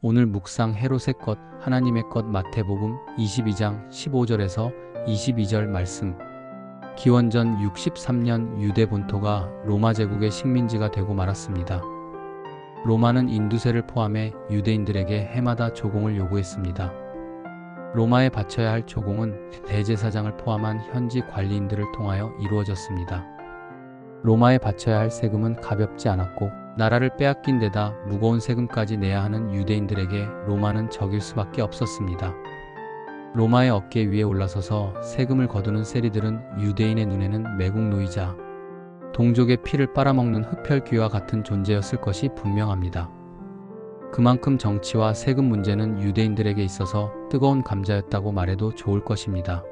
오늘 묵상 헤롯의 것, 하나님의 것 마태복음 22장 15절에서 22절 말씀. 기원전 63년 유대 본토가 로마 제국의 식민지가 되고 말았습니다. 로마는 인두세를 포함해 유대인들에게 해마다 조공을 요구했습니다. 로마에 바쳐야 할 조공은 대제사장을 포함한 현지 관리인들을 통하여 이루어졌습니다. 로마에 바쳐야 할 세금은 가볍지 않았고 나라를 빼앗긴 데다 무거운 세금까지 내야 하는 유대인들에게 로마는 적일 수밖에 없었습니다. 로마의 어깨 위에 올라서서 세금을 거두는 세리들은 유대인의 눈에는 매국노이자 동족의 피를 빨아먹는 흡혈귀와 같은 존재였을 것이 분명합니다. 그만큼 정치와 세금 문제는 유대인들에게 있어서 뜨거운 감자였다고 말해도 좋을 것입니다.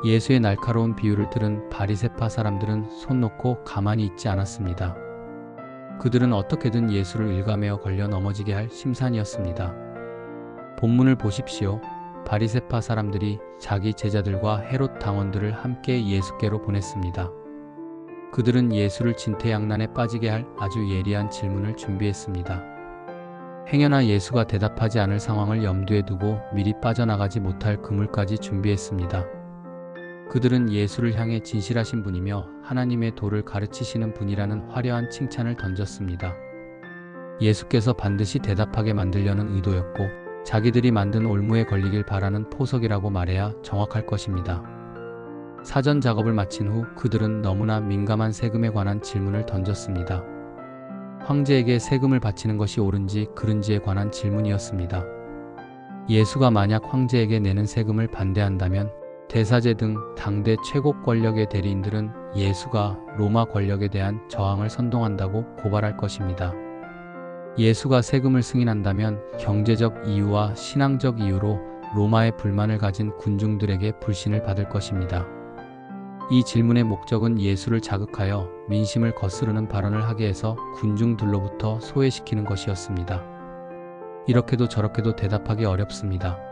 예수의 날카로운 비유를 들은 바리새파 사람들은 손 놓고 가만히 있지 않았습니다. 그들은 어떻게든 예수를 일가매어 걸려 넘어지게 할 심산이었습니다. 본문을 보십시오. 바리새파 사람들이 자기 제자들과 헤롯 당원들을 함께 예수께로 보냈습니다. 그들은 예수를 진퇴양난에 빠지게 할 아주 예리한 질문을 준비했습니다. 행여나 예수가 대답하지 않을 상황을 염두에 두고 미리 빠져나가지 못할 그물까지 준비했습니다. 그들은 예수를 향해 진실하신 분이며 하나님의 도를 가르치시는 분이라는 화려한 칭찬을 던졌습니다. 예수께서 반드시 대답하게 만들려는 의도였고 자기들이 만든 올무에 걸리길 바라는 포석이라고 말해야 정확할 것입니다. 사전 작업을 마친 후 그들은 너무나 민감한 세금에 관한 질문을 던졌습니다. 황제에게 세금을 바치는 것이 옳은지 그른지에 관한 질문이었습니다. 예수가 만약 황제에게 내는 세금을 반대한다면 대사제 등 당대 최고 권력의 대리인들은 예수가 로마 권력에 대한 저항을 선동한다고 고발할 것입니다. 예수가 세금을 승인한다면 경제적 이유와 신앙적 이유로 로마의 불만을 가진 군중들에게 불신을 받을 것입니다. 이 질문의 목적은 예수를 자극하여 민심을 거스르는 발언을 하게 해서 군중들로부터 소외시키는 것이었습니다. 이렇게도 저렇게도 대답하기 어렵습니다.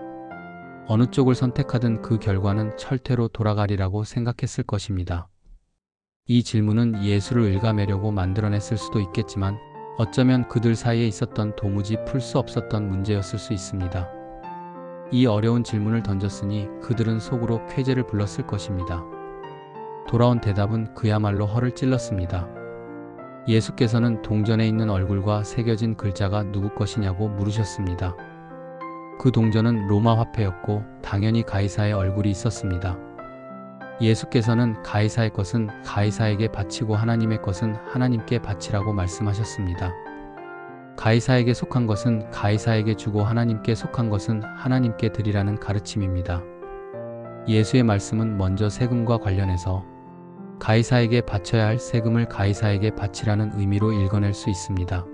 어느 쪽을 선택하든 그 결과는 철퇴로 돌아가리라고 생각했을 것입니다. 이 질문은 예수를 일가매려고 만들어냈을 수도 있겠지만 어쩌면 그들 사이에 있었던 도무지 풀 수 없었던 문제였을 수 있습니다. 이 어려운 질문을 던졌으니 그들은 속으로 쾌재를 불렀을 것입니다. 돌아온 대답은 그야말로 허를 찔렀습니다. 예수께서는 동전에 있는 얼굴과 새겨진 글자가 누구 것이냐고 물으셨습니다. 그 동전은 로마 화폐였고 당연히 가이사의 얼굴이 있었습니다. 예수께서는 가이사의 것은 가이사에게 바치고 하나님의 것은 하나님께 바치라고 말씀하셨습니다. 가이사에게 속한 것은 가이사에게 주고 하나님께 속한 것은 하나님께 드리라는 가르침입니다. 예수의 말씀은 먼저 세금과 관련해서 가이사에게 바쳐야 할 세금을 가이사에게 바치라는 의미로 읽어낼 수 있습니다.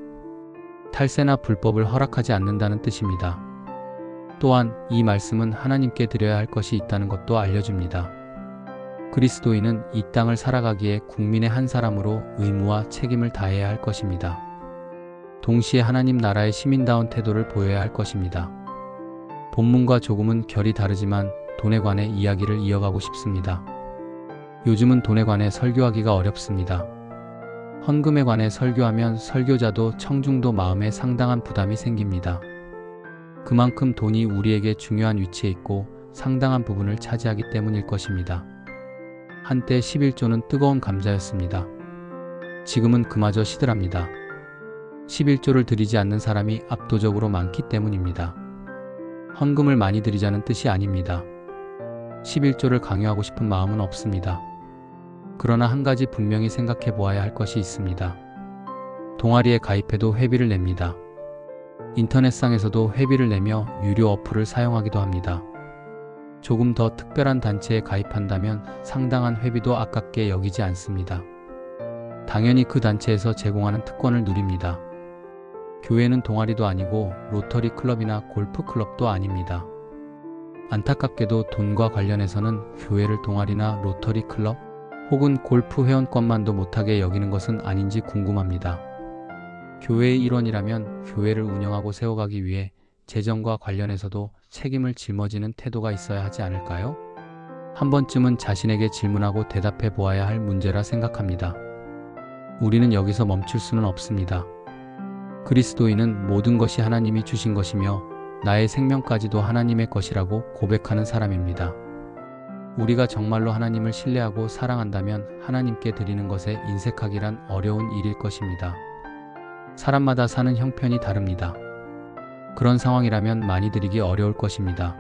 탈세나 불법을 허락하지 않는다는 뜻입니다. 또한 이 말씀은 하나님께 드려야 할 것이 있다는 것도 알려줍니다. 그리스도인은 이 땅을 살아가기에 국민의 한 사람으로 의무와 책임을 다해야 할 것입니다. 동시에 하나님 나라의 시민다운 태도를 보여야 할 것입니다. 본문과 조금은 결이 다르지만 돈에 관해 이야기를 이어가고 싶습니다. 요즘은 돈에 관해 설교하기가 어렵습니다. 헌금에 관해 설교하면 설교자도 청중도 마음에 상당한 부담이 생깁니다. 그만큼 돈이 우리에게 중요한 위치에 있고 상당한 부분을 차지하기 때문일 것입니다. 한때 11조는 뜨거운 감자였습니다. 지금은 그마저 시들합니다. 11조를 드리지 않는 사람이 압도적으로 많기 때문입니다. 헌금을 많이 드리자는 뜻이 아닙니다. 11조를 강요하고 싶은 마음은 없습니다. 그러나 한 가지 분명히 생각해 보아야 할 것이 있습니다. 동아리에 가입해도 회비를 냅니다. 인터넷상에서도 회비를 내며 유료 어플을 사용하기도 합니다. 조금 더 특별한 단체에 가입한다면 상당한 회비도 아깝게 여기지 않습니다. 당연히 그 단체에서 제공하는 특권을 누립니다. 교회는 동아리도 아니고 로터리 클럽이나 골프 클럽도 아닙니다. 안타깝게도 돈과 관련해서는 교회를 동아리나 로터리 클럽 혹은 골프 회원권만도 못하게 여기는 것은 아닌지 궁금합니다. 교회의 일원이라면 교회를 운영하고 세워가기 위해 재정과 관련해서도 책임을 짊어지는 태도가 있어야 하지 않을까요? 한 번쯤은 자신에게 질문하고 대답해 보아야 할 문제라 생각합니다. 우리는 여기서 멈출 수는 없습니다. 그리스도인은 모든 것이 하나님이 주신 것이며 나의 생명까지도 하나님의 것이라고 고백하는 사람입니다. 우리가 정말로 하나님을 신뢰하고 사랑한다면 하나님께 드리는 것에 인색하기란 어려운 일일 것입니다. 사람마다 사는 형편이 다릅니다. 그런 상황이라면 많이 드리기 어려울 것입니다.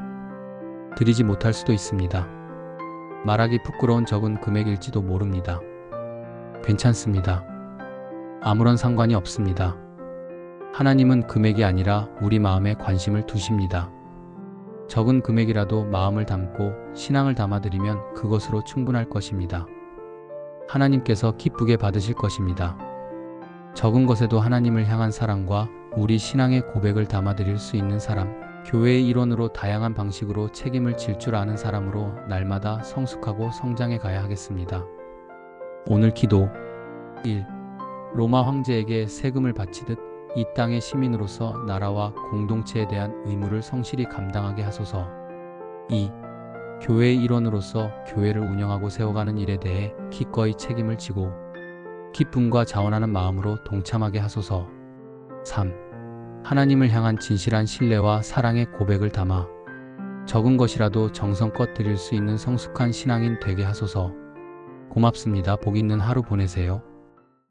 드리지 못할 수도 있습니다. 말하기 부끄러운 적은 금액일지도 모릅니다. 괜찮습니다. 아무런 상관이 없습니다. 하나님은 금액이 아니라 우리 마음에 관심을 두십니다. 적은 금액이라도 마음을 담고 신앙을 담아드리면 그것으로 충분할 것입니다. 하나님께서 기쁘게 받으실 것입니다. 적은 것에도 하나님을 향한 사랑과 우리 신앙의 고백을 담아드릴 수 있는 사람, 교회의 일원으로 다양한 방식으로 책임을 질 줄 아는 사람으로 날마다 성숙하고 성장해 가야 하겠습니다. 오늘 기도 1. 로마 황제에게 세금을 바치듯 이 땅의 시민으로서 나라와 공동체에 대한 의무를 성실히 감당하게 하소서. 2. 교회의 일원으로서 교회를 운영하고 세워가는 일에 대해 기꺼이 책임을 지고 기쁨과 자원하는 마음으로 동참하게 하소서. 3. 하나님을 향한 진실한 신뢰와 사랑의 고백을 담아 적은 것이라도 정성껏 드릴 수 있는 성숙한 신앙인 되게 하소서. 고맙습니다. 복 있는 하루 보내세요.